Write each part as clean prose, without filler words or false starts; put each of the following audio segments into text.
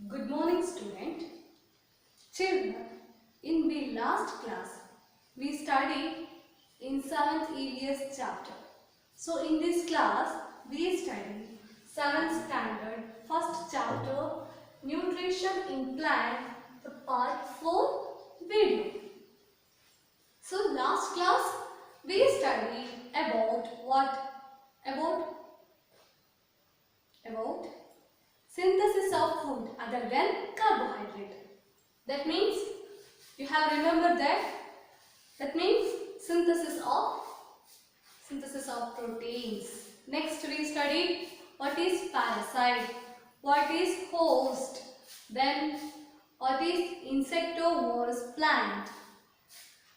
Good morning, student. Children, in the last class, we studied in 7th EVS chapter. So, in this class, we study 7th standard, first chapter, Nutrition in Plant, the part 4 video. So, last class, we studied about what? About synthesis of food other than carbohydrate. That means you have remembered that. That means synthesis of proteins. Next we studied what is parasite, what is host, then what is insectivorous plant.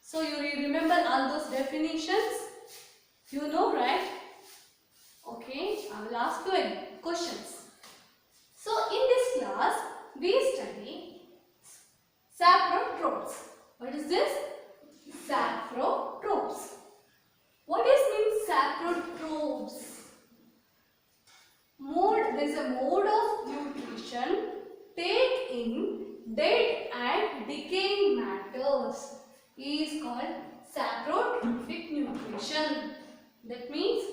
So you remember all those definitions? You know, right? Okay, I will ask you questions. So in this class, we study saprotrophs. What is this? Saprotrophs. What is means saprotrophs? There is a mode of nutrition take in dead and decaying matters is called saprotrophic nutrition. That means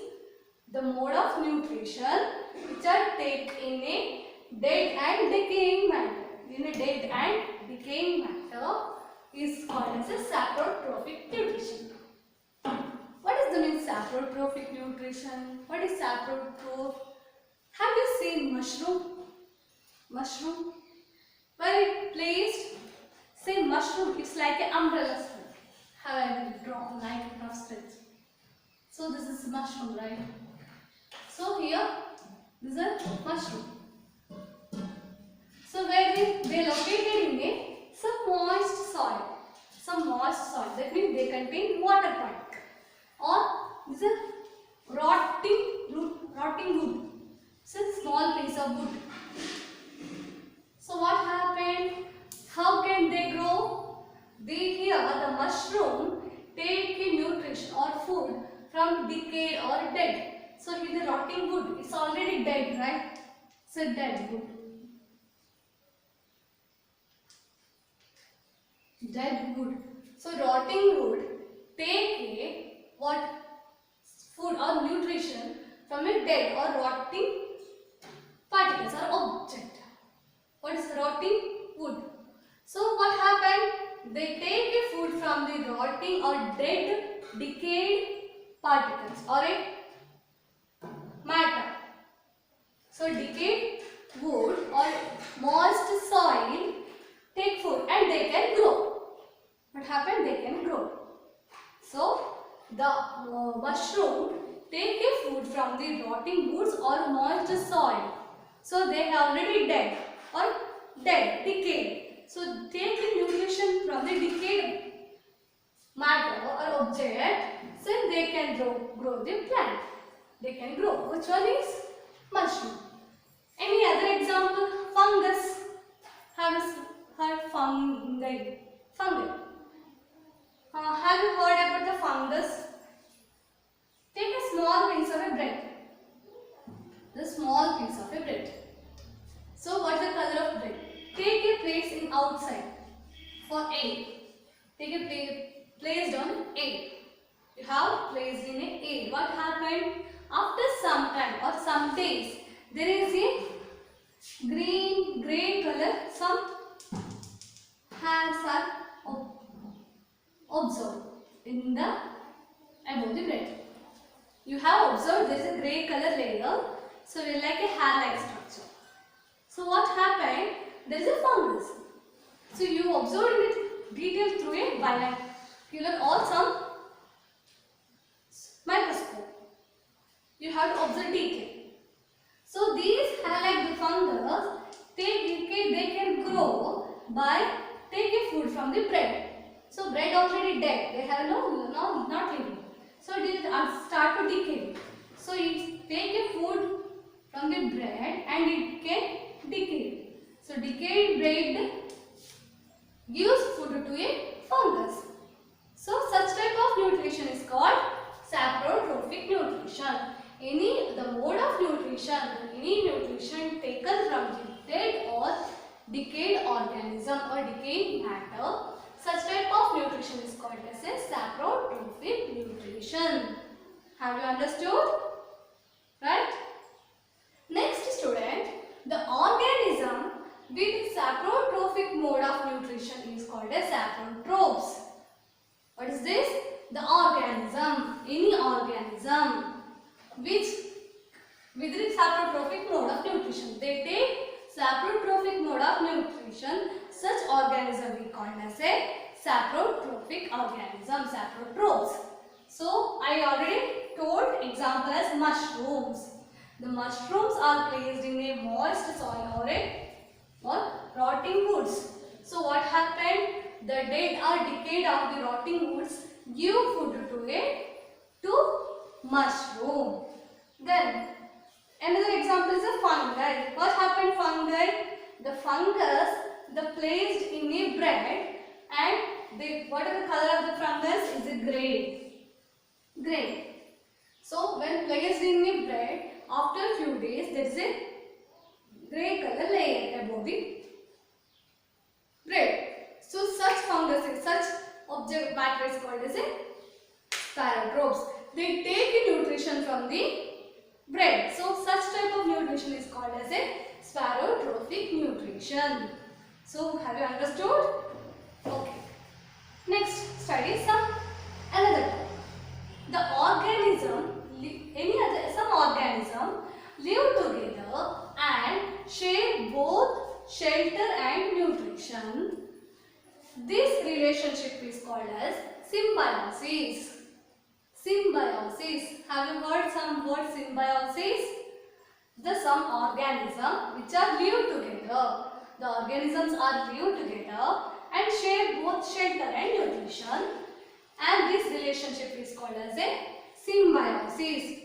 the mode of nutrition which are take in a dead and decaying matter. In a dead and decaying matter is called as a saprotrophic nutrition. What is the mean saprotrophic nutrition? What is saprotroph? Have you seen mushroom? Mushroom? Where it placed? Say mushroom, it's like an umbrella strip. Have I drawn line across it? So this is mushroom, right? So here, this is a mushroom. So where they located in some moist soil. That means they contain water particle. Or this is rotting wood. It's a small piece of wood. So what happened? How can they grow? Here the mushroom take in nutrition or food from decayed or dead. So here the rotting wood, it's already dead, right? It's a dead wood. Dead wood. So rotting wood take food or nutrition from a dead or rotting particles or object. What is rotting wood? So what happened? They take a food from the rotting or dead decayed particles or a matter. So decayed wood or moist soil take food and they can grow. What happened? They can grow. So the mushroom take a food from the rotting woods or moist soil. So they are already dead or decayed. So take the nutrition from the decayed matter or object, so they can grow the plant. They can grow. Which one is mushroom? Any other example? Fungus. Have you heard fungi? Have you heard about the fungus? Take a small piece of a bread. The small piece of a bread. So what's the color of bread? Take a place in outside for air. Take a placed on air. You have placed in a air. What happened? After some time or some days, there is a grey color. Some hairs are observed in the above the bread. You have observed there is a grey color layer. So it is like a hair-like structure. So what happened? There is a fungus. So you observed it detail through a binocular or some microscope. You have to observe detail. So these hair-like fungus, they can grow by taking food from the bread. So bread already dead. They have not living. So it start to decay. So you take a food from the bread and it can decay. So decayed bread gives food to a fungus. So such type of nutrition is called saprotrophic nutrition. The mode of nutrition, any nutrition taken from the dead or decayed organism or decaying matter, such type of nutrition is called as a saprotrophic nutrition. Have you understood? Right? Next student, the organism with saprotrophic mode of nutrition is called as saprotrophs. What is this? The organism, any organism which with the saprotrophic mode of nutrition. They take saprotrophic mode of nutrition. Such organism we call as a saprotrophic organism, saprotrophs. So I already told example as mushrooms. The mushrooms are placed in a moist soil or rotting woods. So what happened? The dead or decayed of the rotting woods give food to mushroom. Then another example is a fungi. What happened fungi? The fungus, they placed in a bread, and what is the color of the fungus? Is a grey. So when placed in a bread, after a few days there is a grey color layer above the bread. So such fungus, such object matter is called as a saprotrophs. They take the nutrition from the bread. So such type of nutrition is called as a saprotrophic nutrition. So have you understood? Okay. Next, study some another topic. The organism, some organism live together and share both shelter and nutrition. This relationship is called as symbiosis. Symbiosis. Have you heard some word symbiosis? Some organism which are live together. The organisms are live together and share both shelter and nutrition. And this relationship is called as a symbiosis.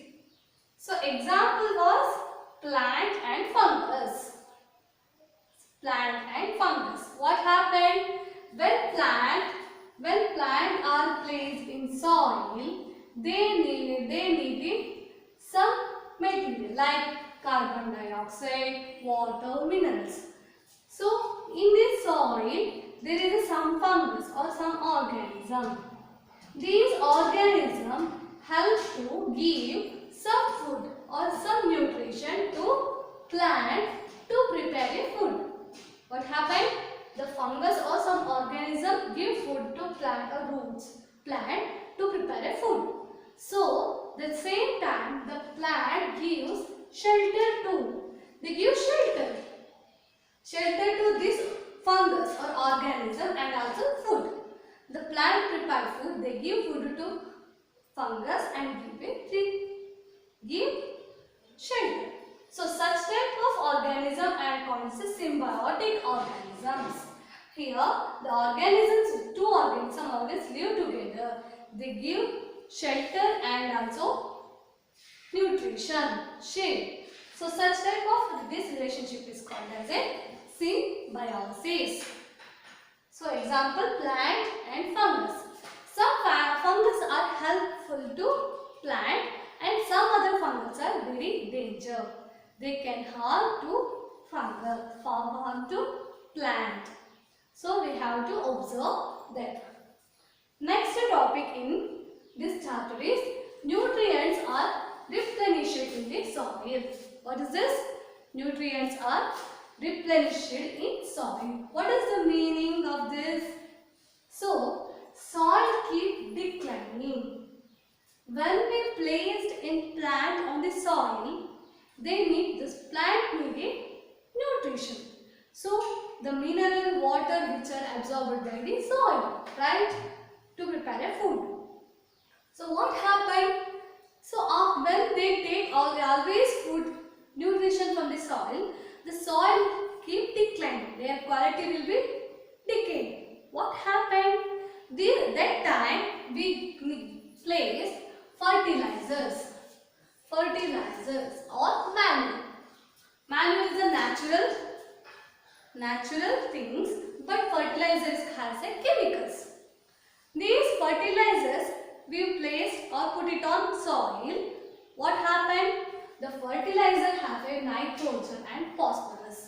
So example was plant and fungus. Plant and fungus. What happened? When plant are placed in soil, they needed some material like carbon dioxide, water, minerals. So in this soil, there is some fungus or some organism. These organisms help to give some food or some nutrition to plant to prepare a food. What happened? The fungus or some organism give food to plant or roots plant to prepare a food. So at the same time the plant gives shelter too. They give shelter to this fungus or organism and also food. The plant prepare food, they give food to fungus and give shelter. So such type of organism are called as symbiotic organisms. Here the organisms, two organisms, some organisms live together. They give shelter and also nutrition, shade. So such type of this relationship is called as a symbiosis. So example, plant and fungus. Some fungus are helpful to plant and some other fungus are very dangerous. They can harm to plant. So we have to observe that. Next topic in this chapter is nutrients are replenished in the soil. What is this? Nutrients are replenished in soil. What is the meaning of this? So soil keep declining. When we placed in plant on the soil, this plant need nutrition. So the mineral water which are absorbed by the soil, right, to prepare a food. So what happened? So when they take always food nutrition from the soil keep declining. Their quality will be decayed. What happened? That time we placed fertilizers or manure. Manure is a natural things, but fertilizers has a chemicals. These fertilizers we placed or put it on soil. What happened? The fertilizer have a nitrogen and phosphorus.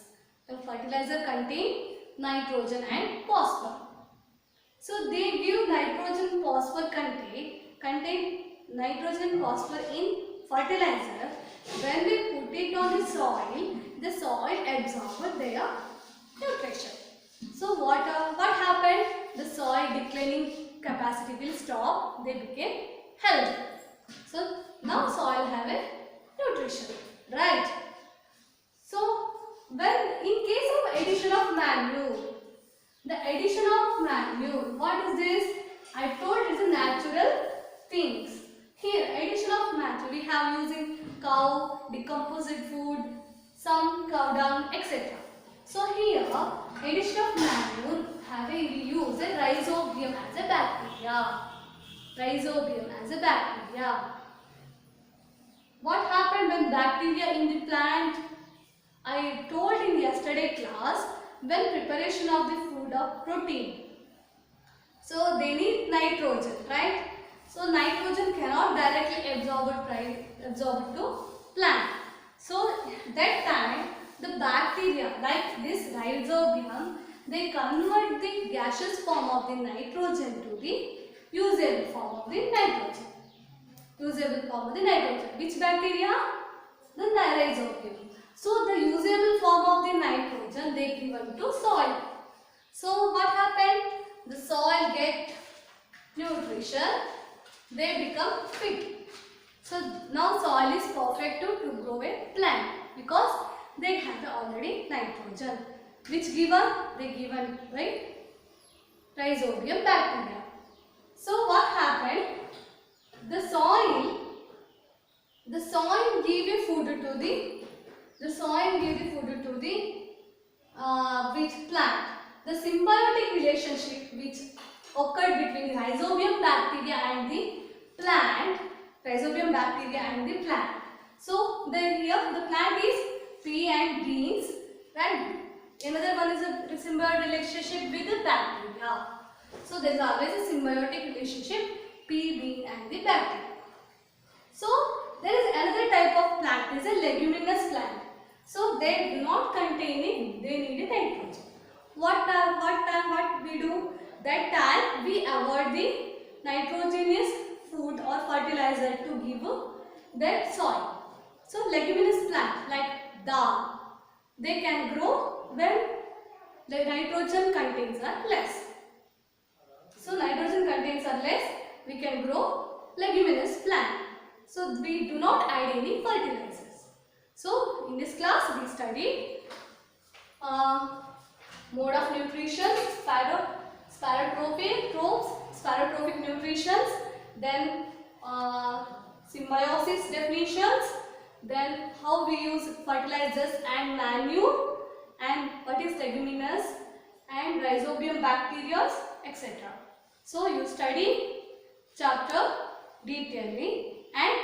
The fertilizer fertilizer contain nitrogen and phosphorus. So they give nitrogen phosphor contain nitrogen and phosphor in fertilizer. When we put it on the soil absorbs their nutrition. So what happened? The soil declining capacity will stop. They became healthy. So now soil have a nutrition, right? So when in case of addition of manure, the addition of manure, what is this? I told it is a natural things. Here addition of manure we have using cow, decomposed food, some cow dung, etc. So here addition of manure have we use a rhizobium as a bacteria. Rhizobium as a bacteria. What happened when bacteria in the plant? I told in yesterday class, when preparation of the food of protein. So they need nitrogen, right? So nitrogen cannot directly absorb to plant. So that time the bacteria like this rhizobium, they convert the gaseous form of the nitrogen to the usable form of the nitrogen. Usable form of the nitrogen. Which bacteria? The rhizobium. So the usable form of the nitrogen they given to soil. So what happened? The soil get nutrition. They become fit. So now soil is perfect to grow a plant because they have already nitrogen. Which given? They given by rhizobium bacteria. So what happened? The soil give a food to the which plant. The symbiotic relationship which occurred between rhizobium bacteria and the plant. So here the plant is pea and beans, and another one is a symbiotic relationship with the bacteria. So there is always a symbiotic relationship pea, bean and the bacteria. So there is another type of plant, is a leguminous plant. So they do not contain it, they need a nitrogen. What we do? That time we avoid the nitrogenous food or fertilizer to give that soil. So leguminous plant like dal, they can grow when the nitrogen contents are less. So nitrogen contents are less, we can grow leguminous plant. So we do not add any fertilizers. So in this class we studied mode of nutrition, spirotrophic nutritions, then symbiosis definitions, then how we use fertilizers and manure, and what is leguminous and rhizobium bacteria, etc. So you study chapter detailedly and